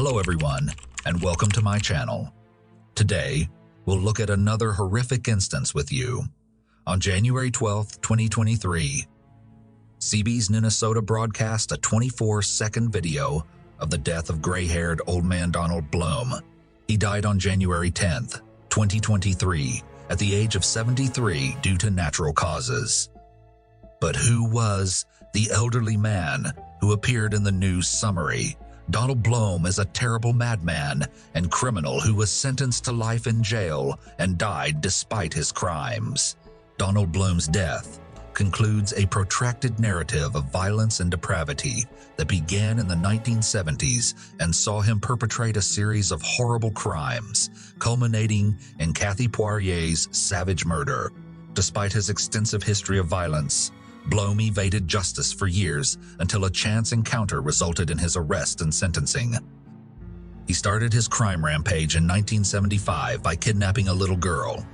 Hello everyone, and welcome to my channel. Today, we'll look at another horrific instance with you. On January 12, 2023, CB's Minnesota broadcast a 24-second video of the death of gray-haired old man Donald Blome. He died on January 10, 2023, at the age of 73 due to natural causes. But who was the elderly man who appeared in the news summary? Donald Blome is a terrible madman and criminal who was sentenced to life in jail and died despite his crimes. Donald Blome's death concludes a protracted narrative of violence and depravity that began in the 1970s and saw him perpetrate a series of horrible crimes, culminating in Kathy Porier's savage murder. Despite his extensive history of violence, Blome evaded justice for years until a chance encounter resulted in his arrest and sentencing. He started his crime rampage in 1975 by kidnapping a little girl.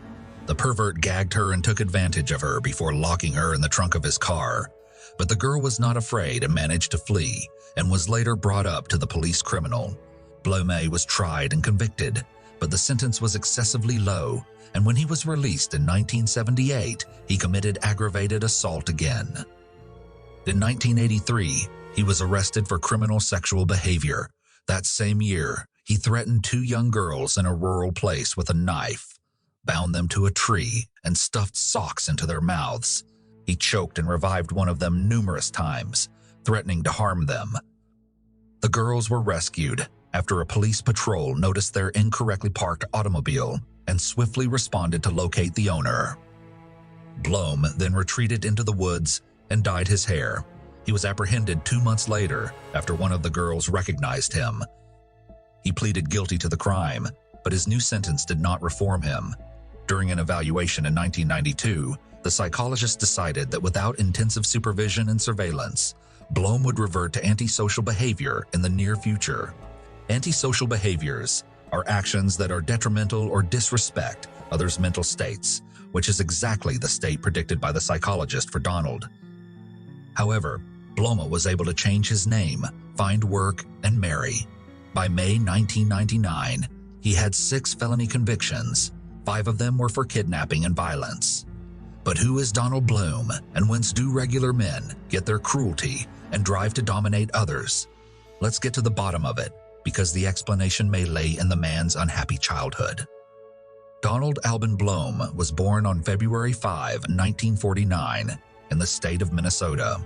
The pervert gagged her and took advantage of her before locking her in the trunk of his car. But the girl was not afraid and managed to flee, and was later brought up to the police criminal. Blome was tried and convicted, but the sentence was excessively low, and when he was released in 1978, he committed aggravated assault again. In 1983, he was arrested for criminal sexual behavior. That same year, he threatened two young girls in a rural place with a knife, bound them to a tree, and stuffed socks into their mouths. He choked and revived one of them numerous times, threatening to harm them. The girls were rescued after a police patrol noticed their incorrectly parked automobile and swiftly responded to locate the owner. Blome then retreated into the woods and dyed his hair. He was apprehended 2 months later after one of the girls recognized him. He pleaded guilty to the crime, but his new sentence did not reform him. During an evaluation in 1992, the psychologist decided that without intensive supervision and surveillance, Blome would revert to antisocial behavior in the near future. Antisocial behaviors are actions that are detrimental or disrespect others' mental states, which is exactly the state predicted by the psychologist for Donald. However, Blome was able to change his name, find work, and marry. By May 1999, he had 6 felony convictions. 5 of them were for kidnapping and violence. But who is Donald Blome, and whence do regular men get their cruelty and drive to dominate others? Let's get to the bottom of it, because the explanation may lay in the man's unhappy childhood. Donald Alban Blome was born on February 5, 1949, in the state of Minnesota.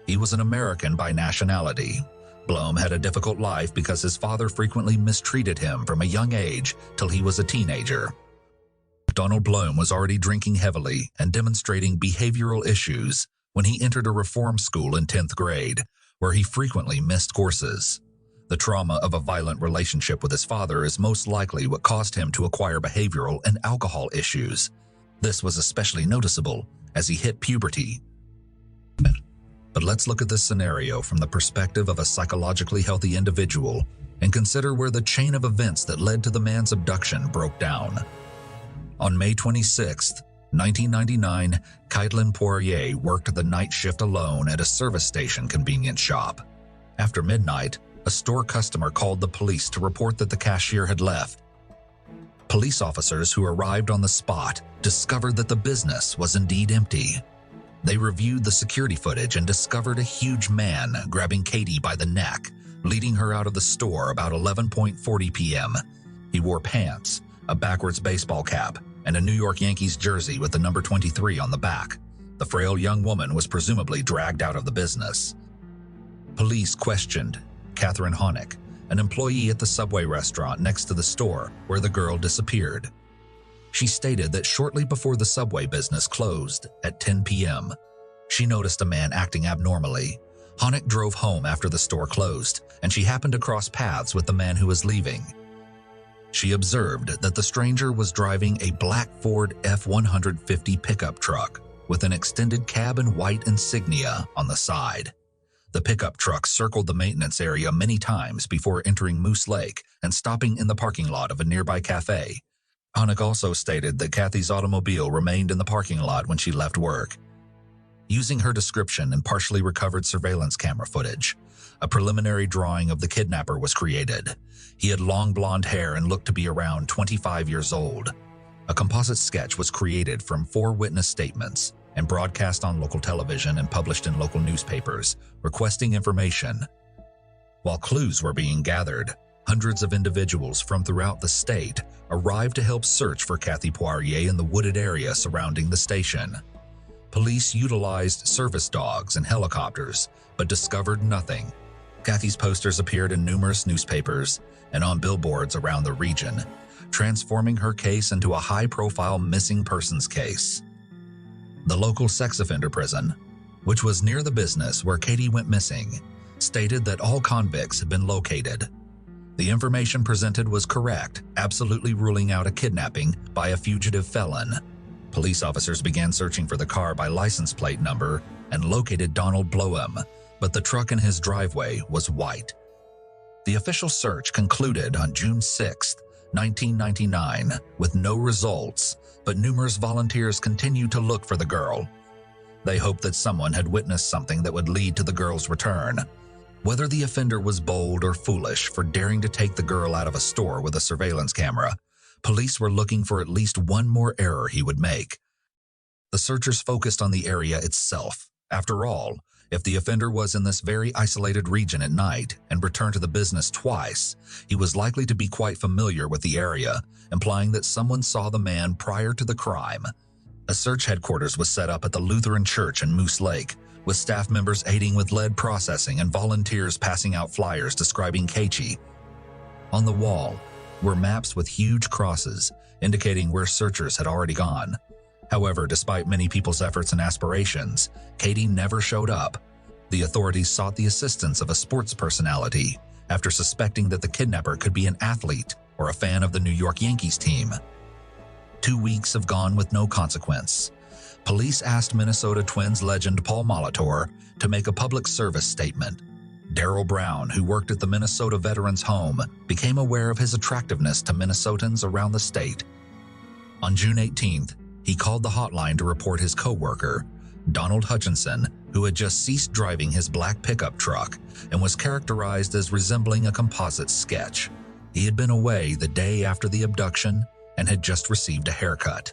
He was an American by nationality. Blome had a difficult life because his father frequently mistreated him from a young age till he was a teenager. Donald Blome was already drinking heavily and demonstrating behavioral issues when he entered a reform school in 10th grade, where he frequently missed courses. The trauma of a violent relationship with his father is most likely what caused him to acquire behavioral and alcohol issues. This was especially noticeable as he hit puberty. But let's look at this scenario from the perspective of a psychologically healthy individual and consider where the chain of events that led to the man's abduction broke down. On May 26, 1999, Kaitlyn Porier worked the night shift alone at a service station convenience shop. After midnight, a store customer called the police to report that the cashier had left. Police officers who arrived on the spot discovered that the business was indeed empty. They reviewed the security footage and discovered a huge man grabbing Katie by the neck, leading her out of the store about 11:40 p.m. He wore pants, a backwards baseball cap, and a New York Yankees jersey with the number 23 on the back. The frail young woman was presumably dragged out of the business. Police questioned Catherine Honeck, an employee at the Subway restaurant next to the store where the girl disappeared. She stated that shortly before the Subway business closed at 10 p.m., she noticed a man acting abnormally. Honeck drove home after the store closed, and she happened to cross paths with the man who was leaving. She observed that the stranger was driving a black Ford F-150 pickup truck with an extended cab and white insignia on the side. The pickup truck circled the maintenance area many times before entering Moose Lake and stopping in the parking lot of a nearby cafe. Honeck also stated that Kathy's automobile remained in the parking lot when she left work. Using her description and partially recovered surveillance camera footage, A preliminary drawing of the kidnapper was created. He had long blonde hair and looked to be around 25 years old. A composite sketch was created from 4 witness statements and broadcast on local television and published in local newspapers, requesting information. While clues were being gathered, hundreds of individuals from throughout the state arrived to help search for Kathy Porier in the wooded area surrounding the station. Police utilized service dogs and helicopters, but discovered nothing. Kathy's posters appeared in numerous newspapers and on billboards around the region, transforming her case into a high-profile missing persons case. The local sex offender prison, which was near the business where Katie went missing, stated that all convicts had been located. The information presented was correct, absolutely ruling out a kidnapping by a fugitive felon. Police officers began searching for the car by license plate number and located Donald Blowham, but the truck in his driveway was white. The official search concluded on June 6, 1999, with no results, but numerous volunteers continued to look for the girl. They hoped that someone had witnessed something that would lead to the girl's return. Whether the offender was bold or foolish for daring to take the girl out of a store with a surveillance camera, police were looking for at least one more error he would make. The searchers focused on the area itself. After all, if the offender was in this very isolated region at night and returned to the business twice, he was likely to be quite familiar with the area, implying that someone saw the man prior to the crime. A search headquarters was set up at the Lutheran Church in Moose Lake, with staff members aiding with lead processing and volunteers passing out flyers describing Katie. On the wall were maps with huge crosses, indicating where searchers had already gone. However, despite many people's efforts and aspirations, Katie never showed up. The authorities sought the assistance of a sports personality after suspecting that the kidnapper could be an athlete or a fan of the New York Yankees team. 2 weeks have gone with no consequence. Police asked Minnesota Twins legend Paul Molitor to make a public service statement. Darryl Brown, who worked at the Minnesota Veterans Home, became aware of his attractiveness to Minnesotans around the state. On June 18th, he called the hotline to report his co-worker, Donald Hutchinson, who had just ceased driving his black pickup truck and was characterized as resembling a composite sketch. He had been away the day after the abduction and had just received a haircut.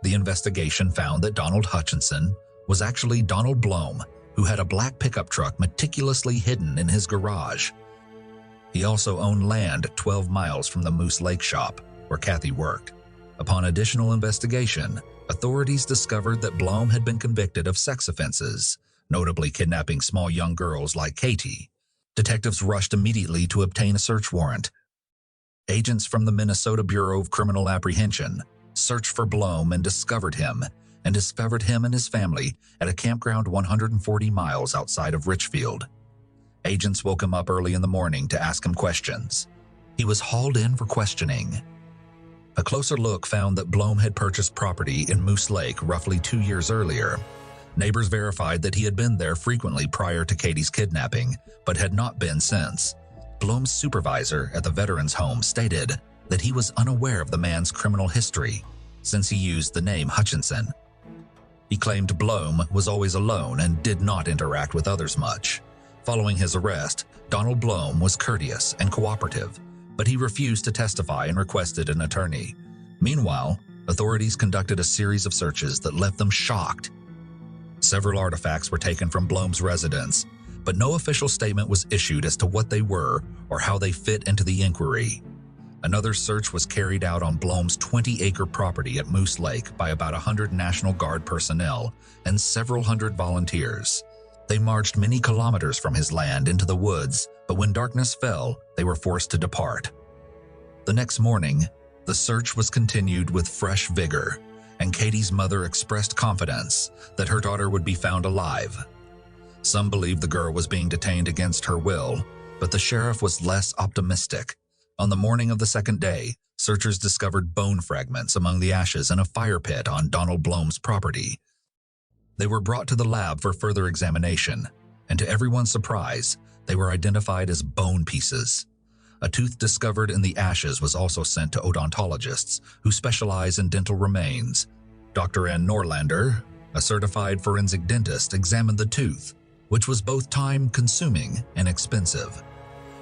The investigation found that Donald Hutchinson was actually Donald Blome, who had a black pickup truck meticulously hidden in his garage. He also owned land 12 miles from the Moose Lake shop, where Kathy worked. Upon additional investigation, authorities discovered that Blome had been convicted of sex offenses, notably kidnapping small young girls like Katie. Detectives rushed immediately to obtain a search warrant. Agents from the Minnesota Bureau of Criminal Apprehension searched for Blome and discovered him and his family at a campground 140 miles outside of Richfield. Agents woke him up early in the morning to ask him questions. He was hauled in for questioning. A closer look found that Blome had purchased property in Moose Lake roughly 2 years earlier. Neighbors verified that he had been there frequently prior to Katie's kidnapping, but had not been since. Blome's supervisor at the veterans home stated that he was unaware of the man's criminal history, since he used the name Hutchinson. He claimed Blome was always alone and did not interact with others much. Following his arrest, Donald Blome was courteous and cooperative, but he refused to testify and requested an attorney. Meanwhile, authorities conducted a series of searches that left them shocked. Several artifacts were taken from Blome's residence, but no official statement was issued as to what they were or how they fit into the inquiry. Another search was carried out on Blome's 20-acre property at Moose Lake by about 100 National Guard personnel and several hundred volunteers. They marched many kilometers from his land into the woods, but when darkness fell, they were forced to depart. The next morning, the search was continued with fresh vigor, and Katie's mother expressed confidence that her daughter would be found alive. Some believed the girl was being detained against her will, but the sheriff was less optimistic. On the morning of the second day, searchers discovered bone fragments among the ashes in a fire pit on Donald Blome's property. They were brought to the lab for further examination, and to everyone's surprise, they were identified as bone pieces. A tooth discovered in the ashes was also sent to odontologists who specialize in dental remains. Dr. Ann Norlander, a certified forensic dentist, examined the tooth, which was both time-consuming and expensive.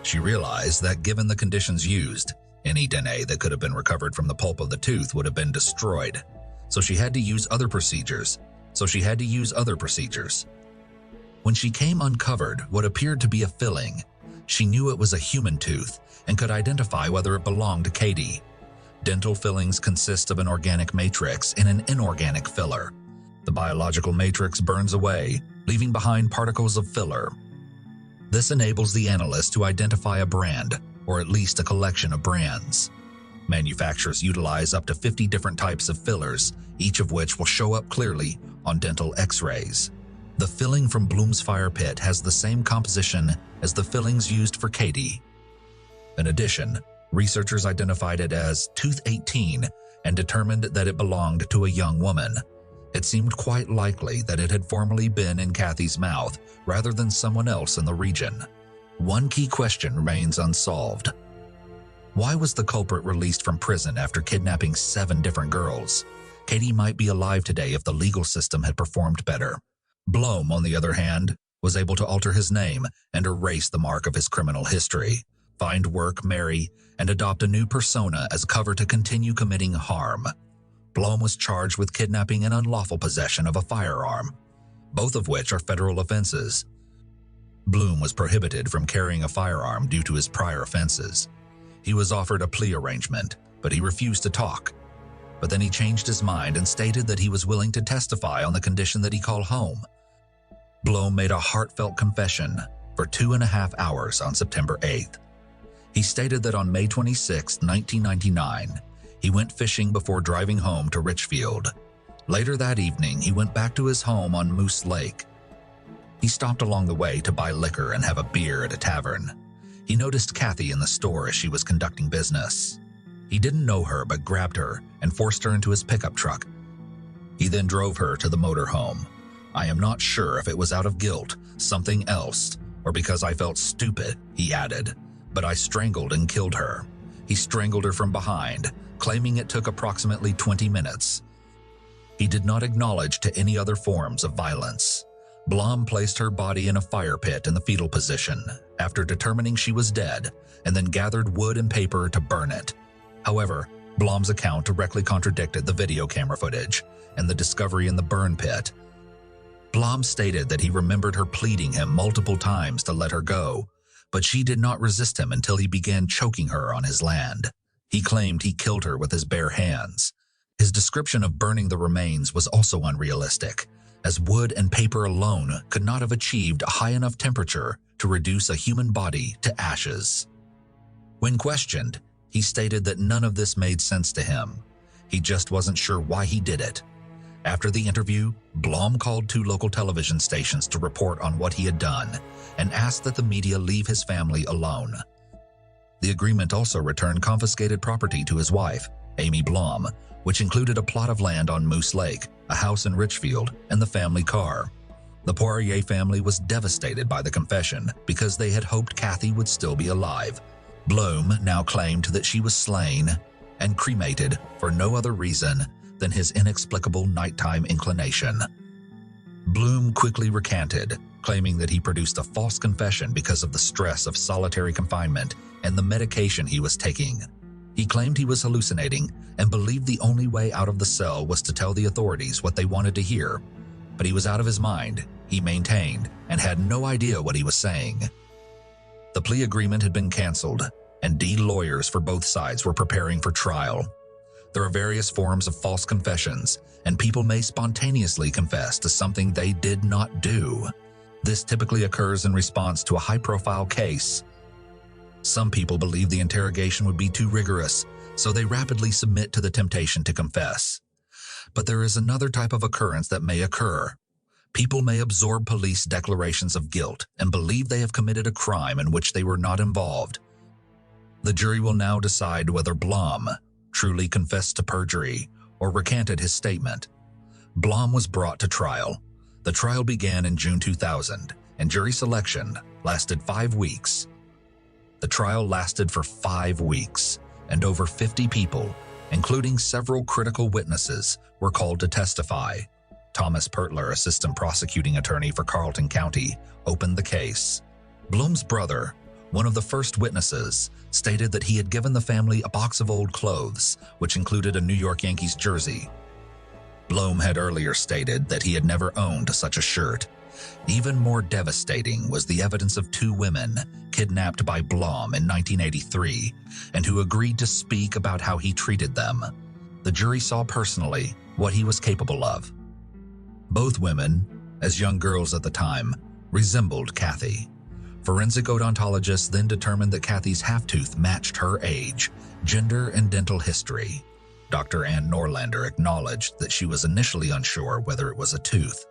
She realized that given the conditions used, any DNA that could have been recovered from the pulp of the tooth would have been destroyed. So she had to use other procedures. When she came uncovered what appeared to be a filling, she knew it was a human tooth and could identify whether it belonged to Katie. Dental fillings consist of an organic matrix and an inorganic filler. The biological matrix burns away, leaving behind particles of filler. This enables the analyst to identify a brand, or at least a collection of brands. Manufacturers utilize up to 50 different types of fillers, each of which will show up clearly on dental x-rays. The filling from Bloom's fire pit has the same composition as the fillings used for Katie. In addition, researchers identified it as tooth 18 and determined that it belonged to a young woman. It seemed quite likely that it had formerly been in Kathy's mouth rather than someone else in the region. One key question remains unsolved. Why was the culprit released from prison after kidnapping 7 different girls? Katie might be alive today if the legal system had performed better. Blom, on the other hand, was able to alter his name and erase the mark of his criminal history, find work, marry, and adopt a new persona as cover to continue committing harm. Blom was charged with kidnapping and unlawful possession of a firearm, both of which are federal offenses. Bloom was prohibited from carrying a firearm due to his prior offenses. He was offered a plea arrangement, but he refused to talk. But then he changed his mind and stated that he was willing to testify on the condition that he call home. Blom made a heartfelt confession for 2.5 hours on September 8th. He stated that on May 26, 1999, he went fishing before driving home to Richfield. Later that evening, he went back to his home on Moose Lake. He stopped along the way to buy liquor and have a beer at a tavern. He noticed Kathy in the store as she was conducting business. He didn't know her but grabbed her and forced her into his pickup truck. He then drove her to the motorhome. I am not sure if it was out of guilt, something else, or because I felt stupid, he added, but I strangled and killed her. He strangled her from behind, claiming it took approximately 20 minutes. He did not acknowledge to any other forms of violence. Blom placed her body in a fire pit in the fetal position after determining she was dead, and then gathered wood and paper to burn it. However, Blom's account directly contradicted the video camera footage and the discovery in the burn pit. Blom stated that he remembered her pleading him multiple times to let her go, but she did not resist him until he began choking her on his land. He claimed he killed her with his bare hands. His description of burning the remains was also unrealistic, as wood and paper alone could not have achieved a high enough temperature to reduce a human body to ashes. When questioned, he stated that none of this made sense to him. He just wasn't sure why he did it. After the interview, Blom called 2 local television stations to report on what he had done and asked that the media leave his family alone. The agreement also returned confiscated property to his wife, Amy Blom, which included a plot of land on Moose Lake, a house in Richfield, and the family car. The Porier family was devastated by the confession because they had hoped Kathy would still be alive. Blom now claimed that she was slain and cremated for no other reason than his inexplicable nighttime inclination. Blom quickly recanted, claiming that he produced a false confession because of the stress of solitary confinement and the medication he was taking. He claimed he was hallucinating and believed the only way out of the cell was to tell the authorities what they wanted to hear. But he was out of his mind, he maintained, and had no idea what he was saying. The plea agreement had been canceled, and lawyers for both sides were preparing for trial. There are various forms of false confessions, and people may spontaneously confess to something they did not do. This typically occurs in response to a high-profile case. Some people believe the interrogation would be too rigorous, so they rapidly submit to the temptation to confess. But there is another type of occurrence that may occur. People may absorb police declarations of guilt and believe they have committed a crime in which they were not involved. The jury will now decide whether Blom truly confessed to perjury or recanted his statement. Blom was brought to trial. The trial began in June 2000, and jury selection lasted 5 weeks. The trial lasted for 5 weeks, and over 50 people, including several critical witnesses, were called to testify. Thomas Pertler, assistant prosecuting attorney for Carleton County, opened the case. Bloom's brother, one of the first witnesses, stated that he had given the family a box of old clothes, which included a New York Yankees jersey. Bloom had earlier stated that he had never owned such a shirt. Even more devastating was the evidence of two women kidnapped by Blom in 1983 and who agreed to speak about how he treated them. The jury saw personally what he was capable of. Both women, as young girls at the time, resembled Kathy. Forensic odontologists then determined that Kathy's half-tooth matched her age, gender, and dental history. Dr. Ann Norlander acknowledged that she was initially unsure whether it was a tooth.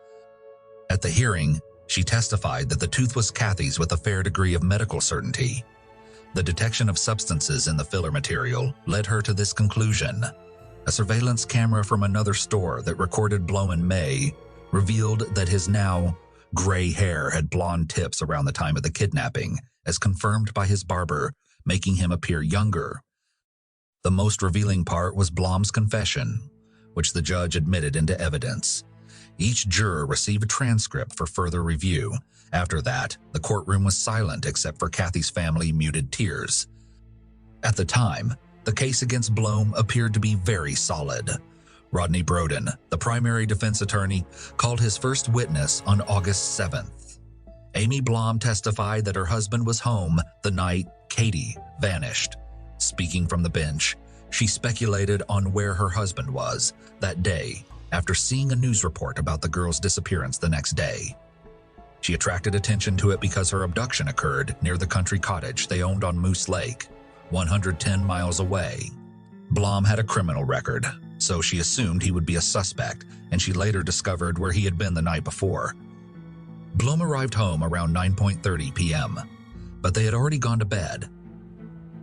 At the hearing, she testified that the tooth was Kathy's with a fair degree of medical certainty. The detection of substances in the filler material led her to this conclusion. A surveillance camera from another store that recorded Blom in May revealed that his now gray hair had blonde tips around the time of the kidnapping, as confirmed by his barber, making him appear younger. The most revealing part was Blom's confession, which the judge admitted into evidence. Each juror received a transcript for further review. After that, the courtroom was silent except for Kathy's family muted tears. At the time, the case against Blom appeared to be very solid. Rodney Broden, the primary defense attorney, called his first witness on August 7th. Amy Blom testified that her husband was home the night Katie vanished. Speaking from the bench, she speculated on where her husband was that day after seeing a news report about the girl's disappearance the next day. She attracted attention to it because her abduction occurred near the country cottage they owned on Moose Lake, 110 miles away. Blom had a criminal record, so she assumed he would be a suspect, and she later discovered where he had been the night before. Blom arrived home around 9:30 p.m., but they had already gone to bed.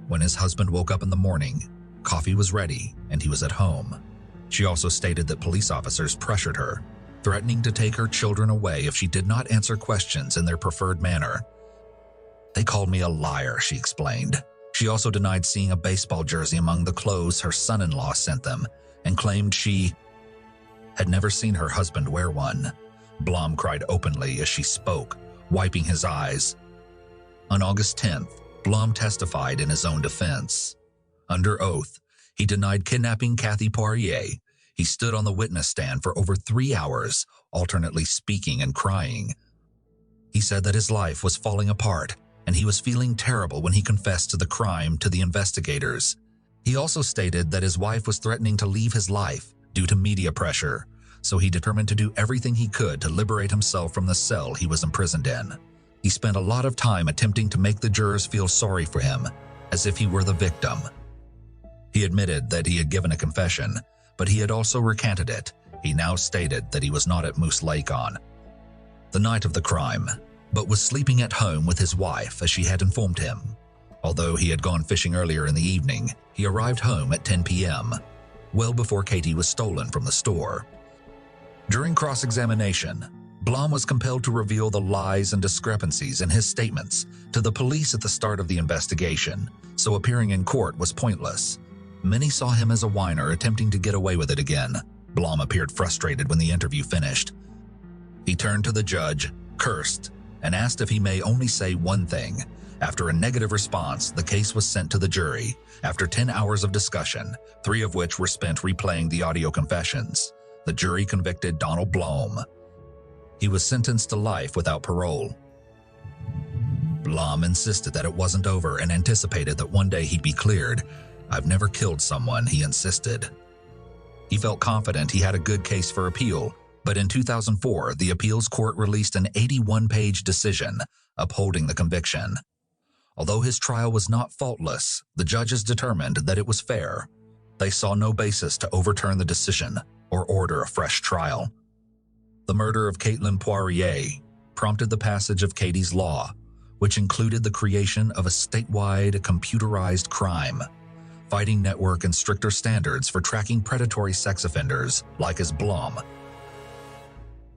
When his husband woke up in the morning, coffee was ready and he was at home. She also stated that police officers pressured her, threatening to take her children away if she did not answer questions in their preferred manner. "They called me a liar," she explained. She also denied seeing a baseball jersey among the clothes her son-in-law sent them and claimed she had never seen her husband wear one. Blom cried openly as she spoke, wiping his eyes. On August 10th, Blom testified in his own defense. Under oath, he denied kidnapping Kathy Porier. He stood on the witness stand for over 3 hours, alternately speaking and crying. He said that his life was falling apart, and he was feeling terrible when he confessed to the crime to the investigators. He also stated that his wife was threatening to leave his life due to media pressure, so he determined to do everything he could to liberate himself from the cell he was imprisoned in. He spent a lot of time attempting to make the jurors feel sorry for him, as if he were the victim. He admitted that he had given a confession, but he had also recanted it. He now stated that he was not at Moose Lake on the night of the crime, but was sleeping at home with his wife as she had informed him. Although he had gone fishing earlier in the evening, he arrived home at 10 p.m., well before Katie was stolen from the store. During cross-examination, Blom was compelled to reveal the lies and discrepancies in his statements to the police at the start of the investigation, so appearing in court was pointless. Many saw him as a whiner attempting to get away with it again. Blom appeared frustrated when the interview finished. He turned to the judge, cursed, and asked if he may only say one thing. After a negative response, the case was sent to the jury. After 10 hours of discussion, 3 of which were spent replaying the audio confessions, the jury convicted Donald Blom. He was sentenced to life without parole. Blom insisted that it wasn't over and anticipated that one day he'd be cleared. "I've never killed someone," he insisted. He felt confident he had a good case for appeal, but in 2004, the appeals court released an 81-page decision upholding the conviction. Although his trial was not faultless, the judges determined that it was fair. They saw no basis to overturn the decision or order a fresh trial. The murder of Caitlin Porier prompted the passage of Katie's Law, which included the creation of a statewide computerized crime fighting network and stricter standards for tracking predatory sex offenders like as Blom